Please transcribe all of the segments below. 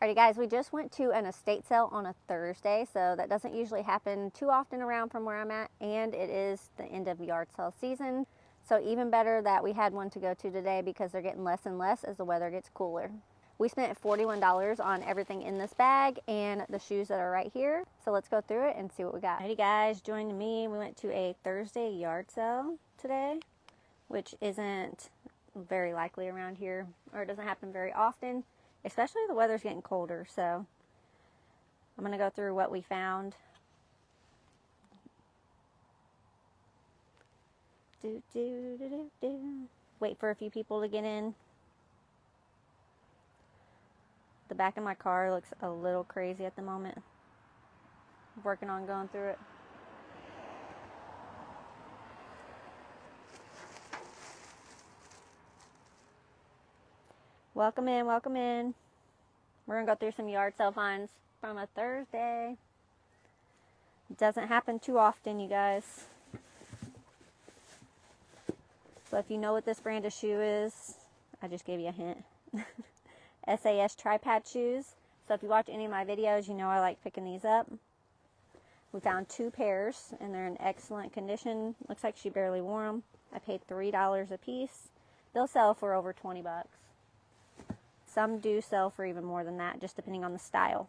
Alrighty guys, we just went to an estate sale on a Thursday, so that doesn't usually happen too often around from where I'm at, and it is the end of yard sale season. So even better that we had one to go to today because they're getting less and less as the weather gets cooler. We spent $41 on everything in this bag and the shoes that are right here. So let's go through it and see what we got. Alrighty guys, join me. We went to a Thursday yard sale today, which isn't very likely around here, or it doesn't happen very often. Especially the weather's getting colder, so I'm going to go through what we found. Wait for a few people to get in. The back of my car looks a little crazy at the moment. I'm working on going through it. Welcome in, welcome in. We're going to go through some yard sale finds from a Thursday. It doesn't happen too often, you guys. So if you know what this brand of shoe is, I just gave you a hint. SAS Tripad shoes. So if you watch any of my videos, you know I like picking these up. We found 2 pairs, and they're in excellent condition. Looks like she barely wore them. I paid $3 a piece. They'll sell for over 20 bucks. Some do sell for even more than that, just depending on the style.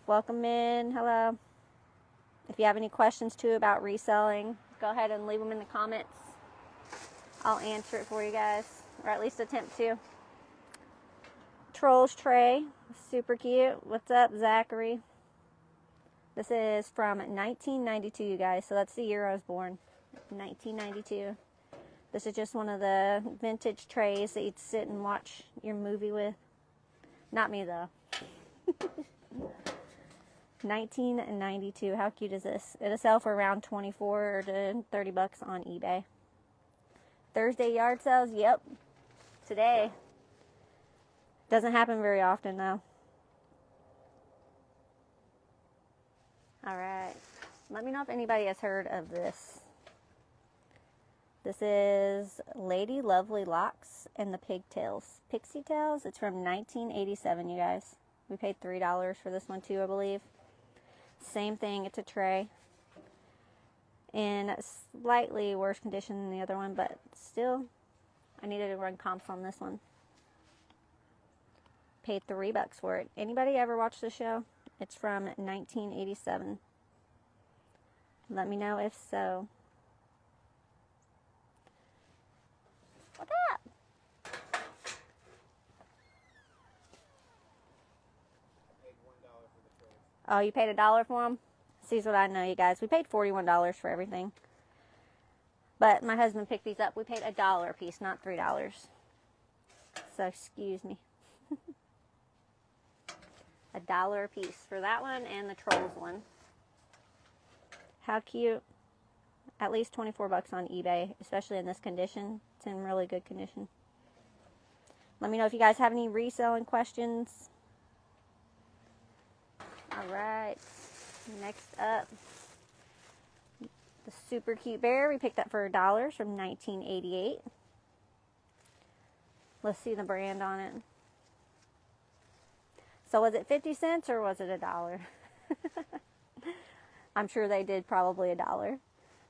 Welcome in. Hello. If you have any questions, too, about reselling, go ahead and leave them in the comments. I'll answer it for you guys, or at least attempt to. Trolls tray. Super cute. What's up, Zachary? This is from 1992, you guys, so that's the year I was born. 1992. This is just one of the vintage trays that you'd sit and watch your movie with. Not me, though. 1992. How cute is this? It'll sell for around 24 to 30 bucks on eBay. Thursday yard sales, yep. Today. Doesn't happen very often, though. Alright. Let me know if anybody has heard of this. This is Lady Lovely Locks and the Pigtails. Pixie Tails. It's from 1987, you guys. We paid $3 for this one too, I believe. Same thing. It's a tray. In slightly worse condition than the other one, but still, I needed to run comps on this one. Paid $3 for it. Anybody ever watch the show? It's from 1987. Let me know if so. What's up? Oh, you paid $1 for them? See what I know, you guys. We paid $41 for everything. But my husband picked these up. We paid $1 a piece, not $3. So, excuse me. $1 a piece for that one and the Trolls one. How cute. At least 24 bucks on eBay, especially in this condition. It's in really good condition. Let me know if you guys have any reselling questions. Alright. Next up, the super cute bear. We picked that for $1 from 1988. Let's see the brand on it. So was it 50 cents or was it $1? I'm sure they did probably $1.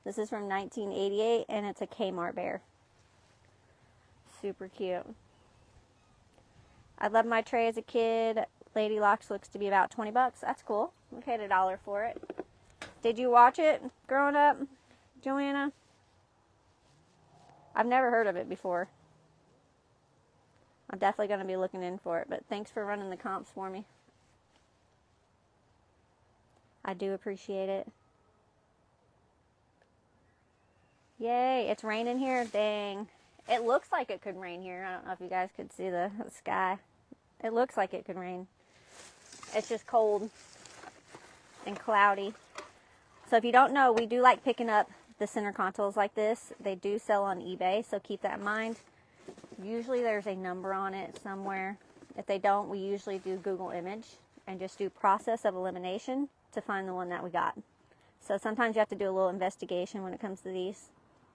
This is from 1988 and it's a Kmart bear. Super cute. I loved my tray as a kid. Lady Locks looks to be about 20 bucks. That's cool. We paid $1 for it. Did you watch it growing up, Joanna? I've never heard of it before. I'm definitely going to be looking in for it, but thanks for running the comps for me. I do appreciate it. Yay, it's raining here. Dang. It looks like it could rain here. I don't know if you guys could see the sky. It looks like it could rain. It's just cold and cloudy. So if you don't know, we do like picking up the center consoles like this. They do sell on eBay, so keep that in mind. Usually there's a number on it somewhere. If they don't, we usually do Google image and just do process of elimination to find the one that we got. So sometimes you have to do a little investigation when it comes to these.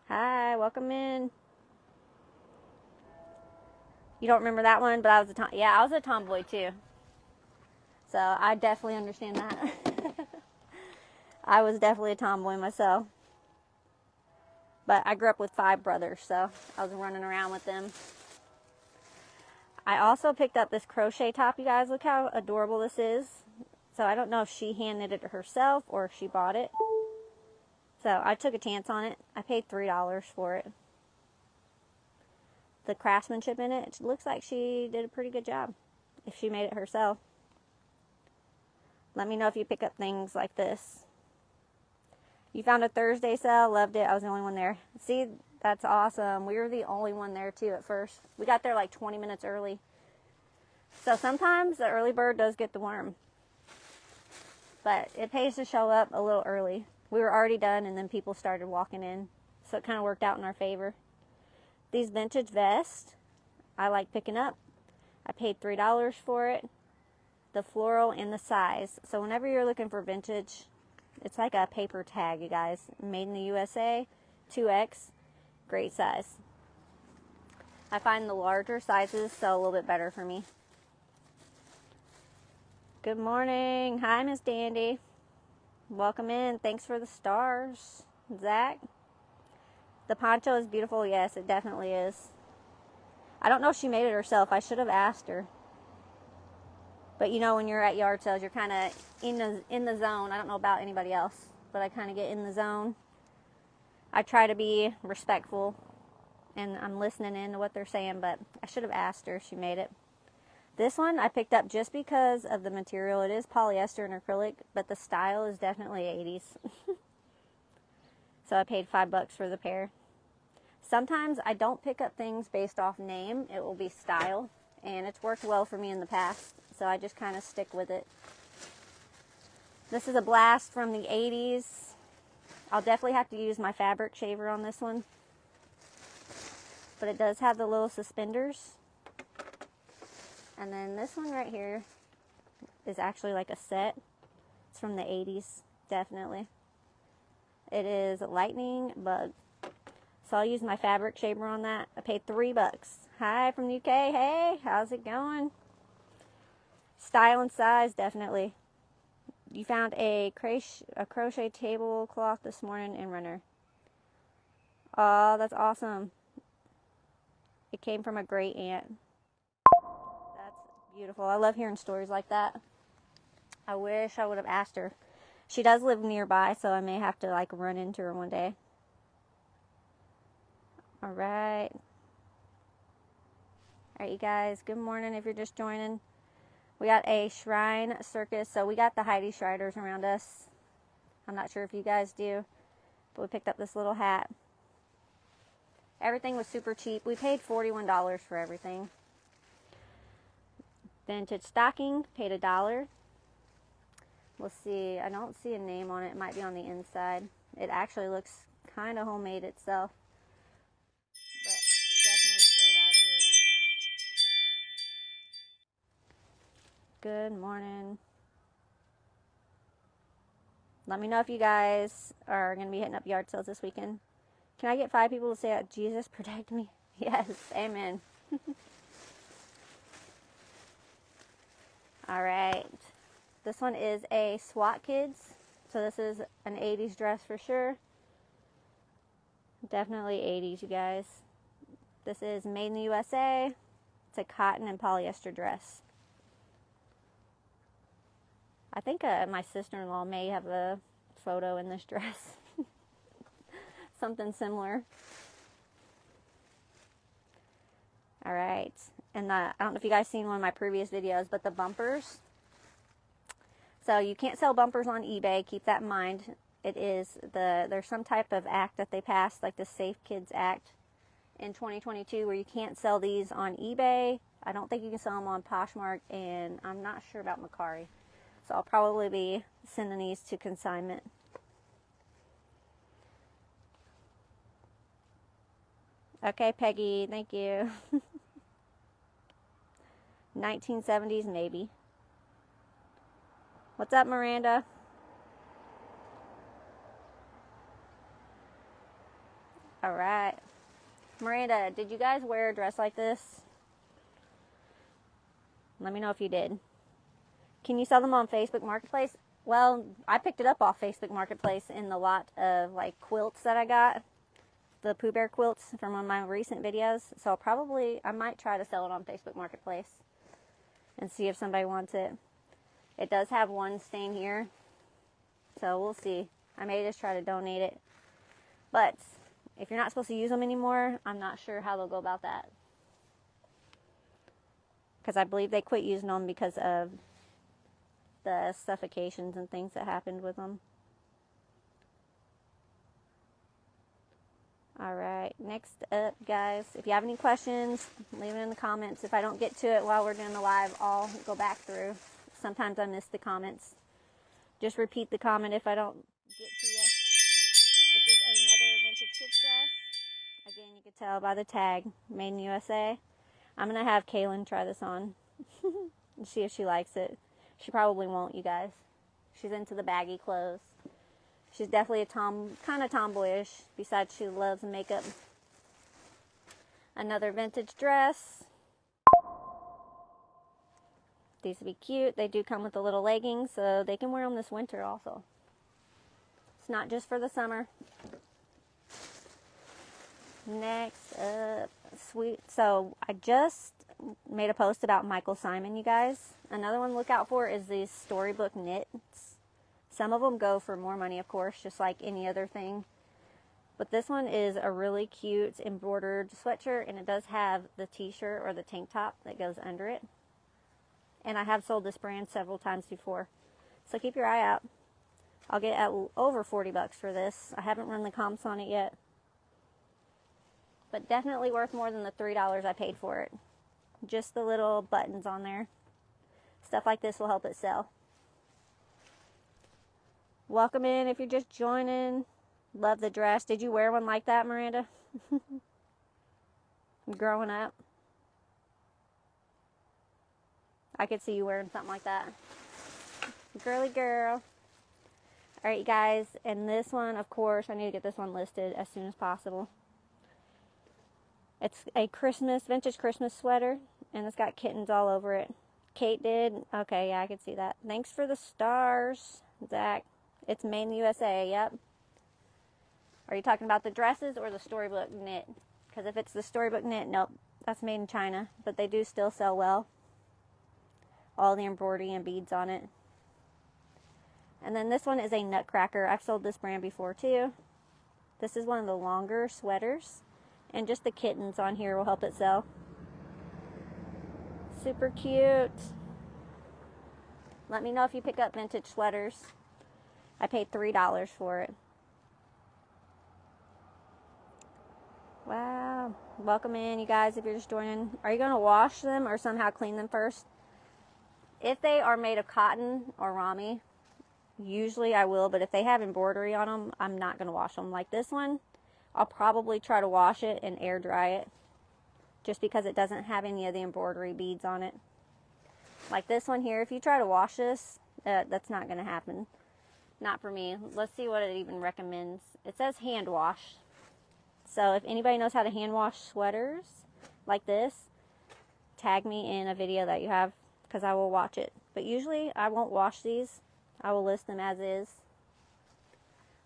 Hi, welcome in. You don't remember that one, but I was a tomboy too. So I definitely understand that. I was definitely a tomboy myself. But I grew up with 5 brothers, so I was running around with them. I also picked up this crochet top, you guys. Look how adorable this is. So I don't know if she hand knitted it herself or if she bought it. So I took a chance on it. I paid $3 for it. The craftsmanship in it looks like she did a pretty good job if she made it herself. Let me know if you pick up things like this. You found a Thursday sale. Loved it. I was the only one there. See, that's awesome. We were the only one there too at first. We got there like 20 minutes early. So sometimes the early bird does get the worm. But it pays to show up a little early. We were already done and then people started walking in. So it kind of worked out in our favor. These vintage vests, I like picking up. I paid $3 for it. The floral and the size. So whenever you're looking for vintage, it's like a paper tag, you guys. Made in the USA, 2X, great size. I find the larger sizes sell a little bit better for me. Good morning. Hi, Miss Dandy. Welcome in. Thanks for the stars, Zach. The poncho is beautiful. Yes, it definitely is. I don't know if she made it herself. I should have asked her. But you know, when you're at yard sales, you're kind of in the zone. I don't know about anybody else, but I kind of get in the zone. I try to be respectful, and I'm listening in to what they're saying, but I should have asked her if she made it. This one I picked up just because of the material. It is polyester and acrylic, but the style is definitely 80s. So I paid $5 for the pair. Sometimes I don't pick up things based off name. It will be style, and it's worked well for me in the past. So I just kind of stick with it. This is a blast from the 80s. I'll definitely have to use my fabric shaver on this one. But it does have the little suspenders. And then this one right here is actually like a set. It's from the 80s, definitely. It is Lightning Bug. So I'll use my fabric shaver on that. I paid $3. Hi from the UK. Hey, how's it going? Style and size, definitely. You found a crochet tablecloth this morning in Runner. Oh, that's awesome. It came from a great aunt. That's beautiful. I love hearing stories like that. I wish I would have asked her. She does live nearby, so I may have to like run into her one day. All right. All right, you guys. Good morning if you're just joining. We got a Shrine Circus. So we got the Heidi Schreiders around us. I'm not sure if you guys do, but we picked up this little hat. Everything was super cheap. We paid $41 for everything. Vintage stocking, paid $1. We'll see. I don't see a name on it. It might be on the inside. It actually looks kind of homemade itself. But definitely straight out of the 80s. Good morning. Let me know if you guys are going to be hitting up yard sales this weekend. Can I get 5 people to say, Jesus, protect me? Yes, amen. All right. This one is a SWAT Kids. So this is an 80s dress for sure. Definitely 80s, you guys. This is made in the USA. It's a cotton and polyester dress. I think my sister-in-law may have a photo in this dress. Something similar. All right. And I don't know if you guys seen one of my previous videos, but the bumpers. So you can't sell bumpers on eBay. Keep that in mind. There's some type of act that they passed, like the Safe Kids Act in 2022, where you can't sell these on eBay. I don't think you can sell them on Poshmark, and I'm not sure about Mercari. So I'll probably be sending these to consignment. Okay, Peggy, thank you. 1970s, maybe. What's up, Miranda? All right. Miranda, did you guys wear a dress like this? Let me know if you did. Can you sell them on Facebook Marketplace? Well, I picked it up off Facebook Marketplace in the lot of like quilts that I got. The Pooh Bear quilts from one of my recent videos. So I might try to sell it on Facebook Marketplace and see if somebody wants it. It does have one stain here, so we'll see. I may just try to donate it. But if you're not supposed to use them anymore, I'm not sure how they'll go about that. Because I believe they quit using them because of the suffocations and things that happened with them. Alright, next up, guys, if you have any questions, leave it in the comments. If I don't get to it while we're doing the live, I'll go back through. Sometimes I miss the comments. Just repeat the comment if I don't get to you. This is another vintage kids dress. Again, you can tell by the tag, Made in USA. I'm going to have Kaylin try this on and see if she likes it. She probably won't, you guys. She's into the baggy clothes. She's definitely a kind of tomboyish, besides she loves makeup. Another vintage dress. These would be cute. They do come with the little leggings, so they can wear them this winter also. It's not just for the summer. Next up, sweet. So I just made a post about Michael Simon, you guys. Another one to look out for is these storybook knits. Some of them go for more money, of course, just like any other thing. But this one is a really cute embroidered sweatshirt, and it does have the t-shirt or the tank top that goes under it. And I have sold this brand several times before. So keep your eye out. I'll get at over 40 bucks for this. I haven't run the comps on it yet. But definitely worth more than the $3 I paid for it. Just the little buttons on there. Stuff like this will help it sell. Welcome in if you're just joining. Love the dress. Did you wear one like that, Miranda? Growing up? I could see you wearing something like that. Girly girl. Alright, you guys. And this one, of course, I need to get this one listed as soon as possible. It's a vintage Christmas sweater. And it's got kittens all over it. Kate did. Okay, yeah, I could see that. Thanks for the stars, Zach. It's made in the USA, yep. Are you talking about the dresses or the storybook knit? Because if it's the storybook knit, nope. That's made in China. But they do still sell well. All the embroidery and beads on it. And then this one is a Nutcracker. I've sold this brand before too. This is one of the longer sweaters. And just the kittens on here will help it sell. Super cute. Let me know if you pick up vintage sweaters. I paid $3 for it. Wow. Welcome in, you guys, if you're just joining. Are you going to wash them or somehow clean them first? If they are made of cotton or ramie, usually I will, but if they have embroidery on them, I'm not going to wash them. Like this one, I'll probably try to wash it and air dry it, just because it doesn't have any of the embroidery beads on it. Like this one here, if you try to wash this, that's not going to happen. Not for me. Let's see what it even recommends. It says hand wash. So if anybody knows how to hand wash sweaters like this, tag me in a video that you have, because I will watch it. But usually I won't wash these. I will list them as is.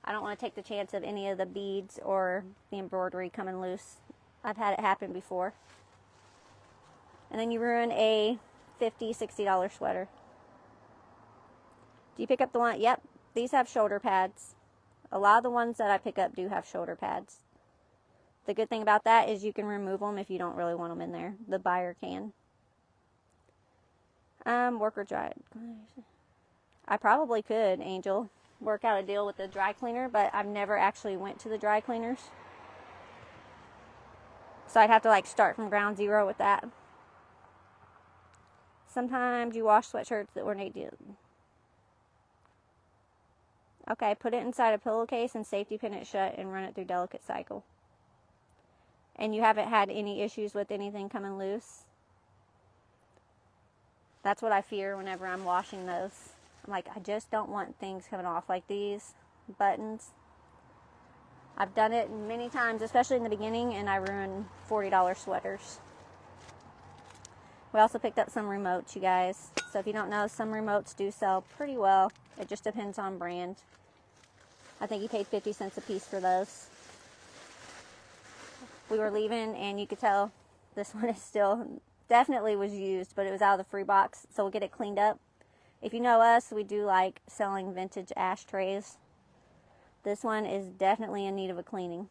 I don't want to take the chance of any of the beads or the embroidery coming loose. I've had it happen before. And then you ruin a $50, $60 sweater. Do you pick up the one? Yep. These have shoulder pads. A lot of the ones that I pick up do have shoulder pads. The good thing about that is you can remove them if you don't really want them in there. The buyer can. Work or dry. I probably could, Angel, work out a deal with the dry cleaner, but I've never actually went to the dry cleaners. So I'd have to like start from ground zero with that. Sometimes you wash sweatshirts that were naked. Okay, put it inside a pillowcase and safety pin it shut and run it through delicate cycle. And you haven't had any issues with anything coming loose? That's what I fear whenever I'm washing those. I'm like, I just don't want things coming off like these buttons. I've done it many times, especially in the beginning, and I ruined $40 sweaters. We also picked up some remotes, you guys. So if you don't know, some remotes do sell pretty well. It just depends on brand. I think he paid 50 cents a piece for those. We were leaving and you could tell this one is still, definitely was used, but it was out of the free box. So we'll get it cleaned up. If you know us, we do like selling vintage ashtrays. This one is definitely in need of a cleaning.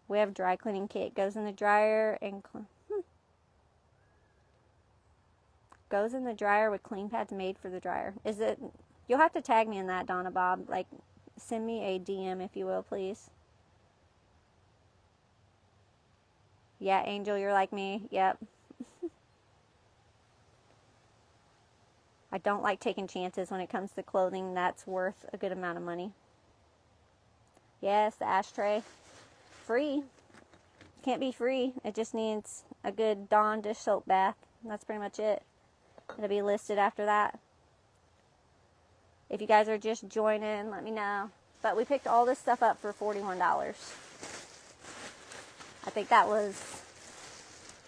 We have a dry cleaning kit. Goes in the dryer and goes in the dryer with clean pads made for the dryer. Is it? You'll have to tag me in that, Donna Bob. Like, send me a DM if you will, please. Yeah, Angel, you're like me. Yep. I don't like taking chances when it comes to clothing that's worth a good amount of money. Yes, the ashtray. Free. Can't be free. It just needs a good Dawn dish soap bath. That's pretty much it. It'll be listed after that. If you guys are just joining, let me know. But we picked all this stuff up for $41. I think that was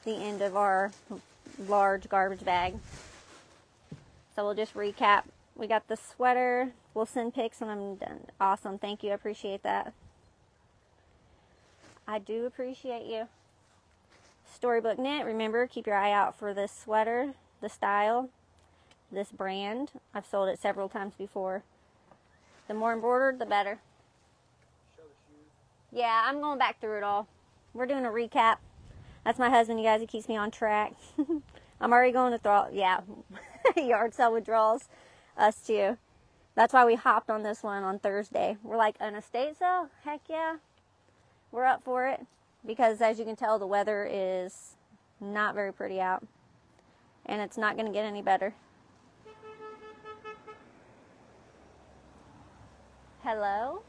the end of our large garbage bag. So we'll just recap. We got the sweater. We'll send pics when I'm done. Awesome. Thank you. I appreciate that. I do appreciate you. Storybook Knit. Remember, keep your eye out for this sweater, the style, this brand. I've sold it several times before. The more embroidered, the better. Show the shoes. Yeah, I'm going back through it all. We're doing a recap. That's my husband, you guys. He keeps me on track. I'm already going to throw, yeah, yard sale withdrawals. Us too. That's why we hopped on this one on Thursday. We're like, an estate sale? Heck yeah. We're up for it. Because as you can tell, the weather is not very pretty out. And it's not going to get any better. Hello?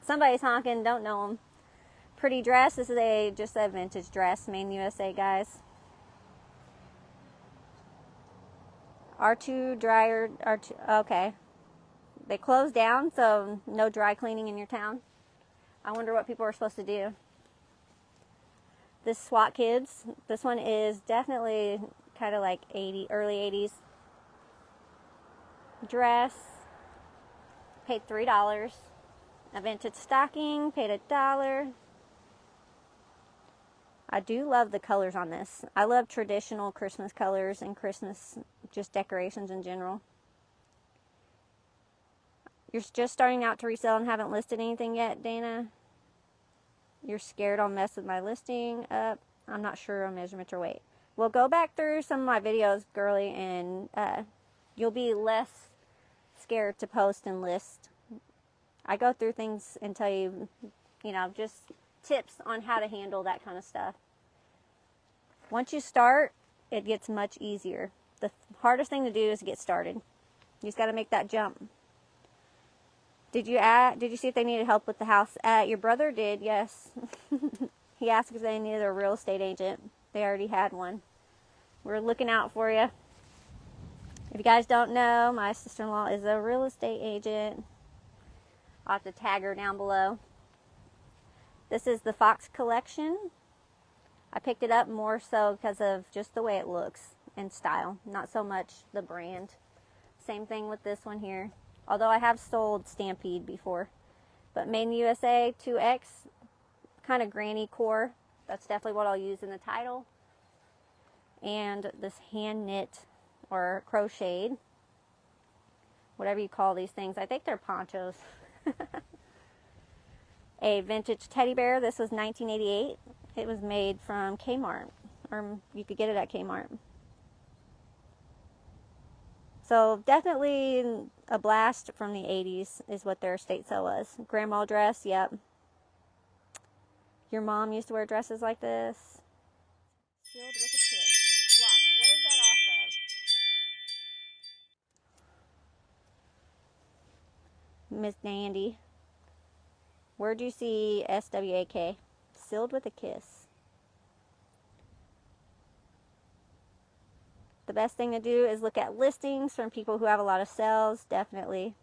Somebody's honking. Don't know them. Pretty dress. This is just a vintage dress. Made in USA, guys. R2 dryer. R2. Okay. They closed down, so no dry cleaning in your town. I wonder what people are supposed to do. This SWAT Kids. This one is definitely kind of like early 80s dress. Paid $3. A vintage stocking. Paid $1. I do love the colors on this. I love traditional Christmas colors and Christmas just decorations in general. You're just starting out to resell and haven't listed anything yet, Dana? You're scared I'll mess with my listing up? I'm not sure on measurements or weight. Well, go back through some of my videos, girly, and you'll be less scared to post and list. I go through things and tell you, just tips on how to handle that kind of stuff. Once you start, it gets much easier. The hardest thing to do is get started. You just got to make that jump. Did you see if they needed help with the house? Your brother did, yes. He asked if they needed a real estate agent. They already had one. We're looking out for you. If you guys don't know, my sister-in-law is a real estate agent. I'll have to tag her down below. This is the Fox collection. I picked it up more so because of just the way it looks and style, not so much the brand. Same thing with this one here. Although I have sold Stampede before. But Made in USA 2X, kind of granny core. That's definitely what I'll use in the title. And this hand knit or crocheted, whatever you call these things. I think they're ponchos. A vintage teddy bear. This was 1988. It was made from Kmart, or you could get it at Kmart. So definitely a blast from the 80s is what their estate sale was. Grandma dress, yep. Your mom used to wear dresses like this. Sealed with a kiss. Flock. What is that off of? Miss Dandy. Where'd you see SWAK? Sealed with a kiss. The best thing to do is look at listings from people who have a lot of sales, definitely.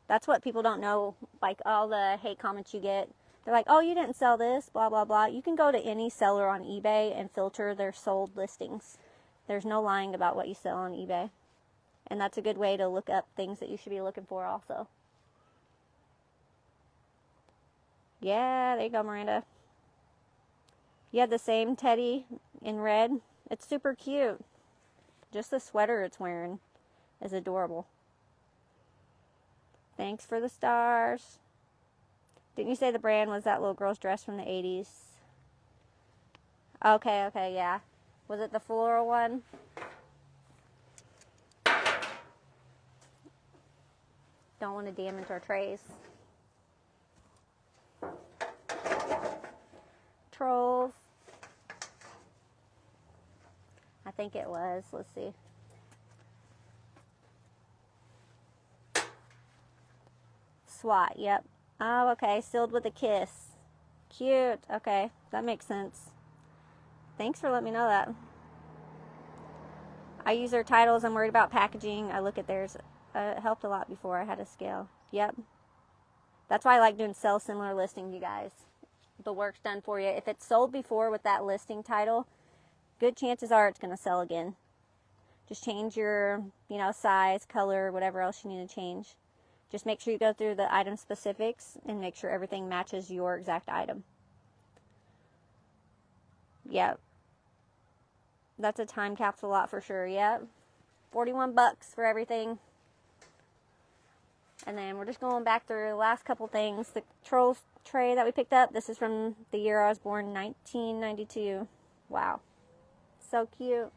That's what people don't know, like all the hate comments you get. they're like, oh, you didn't sell this, blah, blah, blah. You can go to any seller on eBay and filter their sold listings. There's no lying about what you sell on eBay. And that's a good way to look up things that you should be looking for also. Yeah, there you go, Miranda. You had the same teddy in red. It's super cute. Just the sweater it's wearing is adorable. Thanks for the stars. Didn't you say the brand was that little girl's dress from the 80s? Okay, yeah. Was it the floral one? Don't want to damage our trays. Trolls. I think it was. Let's see. SWAT, yep. Oh, okay. Sealed with a kiss. Cute. Okay, that makes sense. Thanks for letting me know that. I use their titles. I'm worried about packaging. I look at theirs. It helped a lot before I had a scale. Yep. That's why I like doing sell similar listings, you guys. The work's done for you. If it's sold before with that listing title, good chances are it's going to sell again. Just change your, size, color, whatever else you need to change. Just make sure you go through the item specifics and make sure everything matches your exact item. Yep. That's a time capsule lot for sure. Yep. $41 for everything. And then we're just going back through the last couple things. The Trolls tray that we picked up. This is from the year I was born, 1992. Wow. So cute.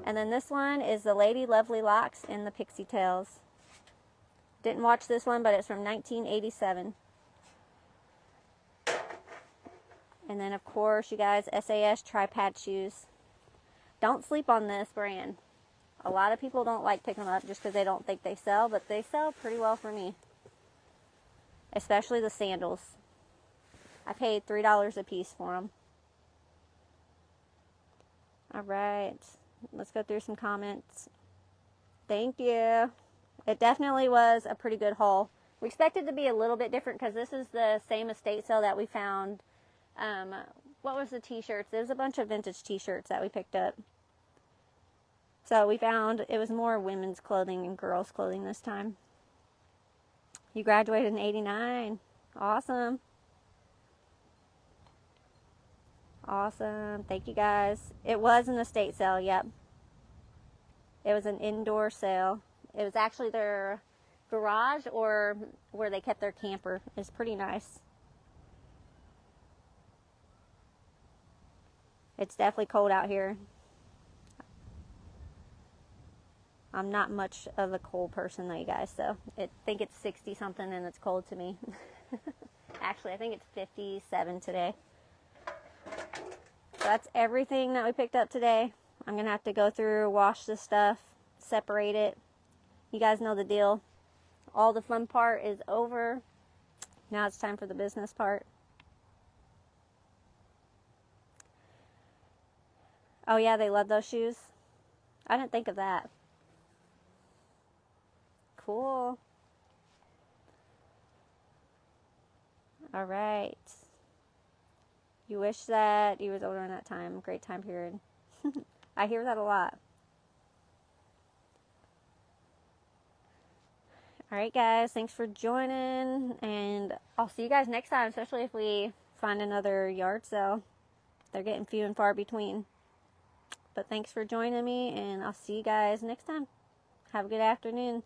And then this one is the Lady Lovely Locks in the Pixie Tails. Didn't watch this one, but it's from 1987. And then, of course, you guys, SAS Tri-Pad shoes. Don't sleep on this brand. A lot of people don't like picking them up just because they don't think they sell, but they sell pretty well for me. Especially the sandals. I paid $3 a piece for them. Alright, let's go through some comments. Thank you. It definitely was a pretty good haul. We expected it to be a little bit different because this is the same estate sale that we found. What was the t-shirts? There was a bunch of vintage t-shirts that we picked up. So we found it was more women's clothing and girls' clothing this time. You graduated in 89. Awesome. Awesome. Thank you guys. It was an estate sale, yep. It was an indoor sale. It was actually their garage or where they kept their camper. It's pretty nice. It's definitely cold out here. I'm not much of a cold person though, you guys, so I think it's 60 something and it's cold to me. Actually, I think it's 57 today. So that's everything that we picked up today. I'm going to have to go through, wash this stuff, separate it. You guys know the deal. All the fun part is over. Now it's time for the business part. Oh yeah, they love those shoes. I didn't think of that. Cool. All right. You wish that you was older in that time. Great time period. I hear that a lot. All right, guys. Thanks for joining. And I'll see you guys next time, especially if we find another yard sale. They're getting few and far between. But thanks for joining me, and I'll see you guys next time. Have a good afternoon.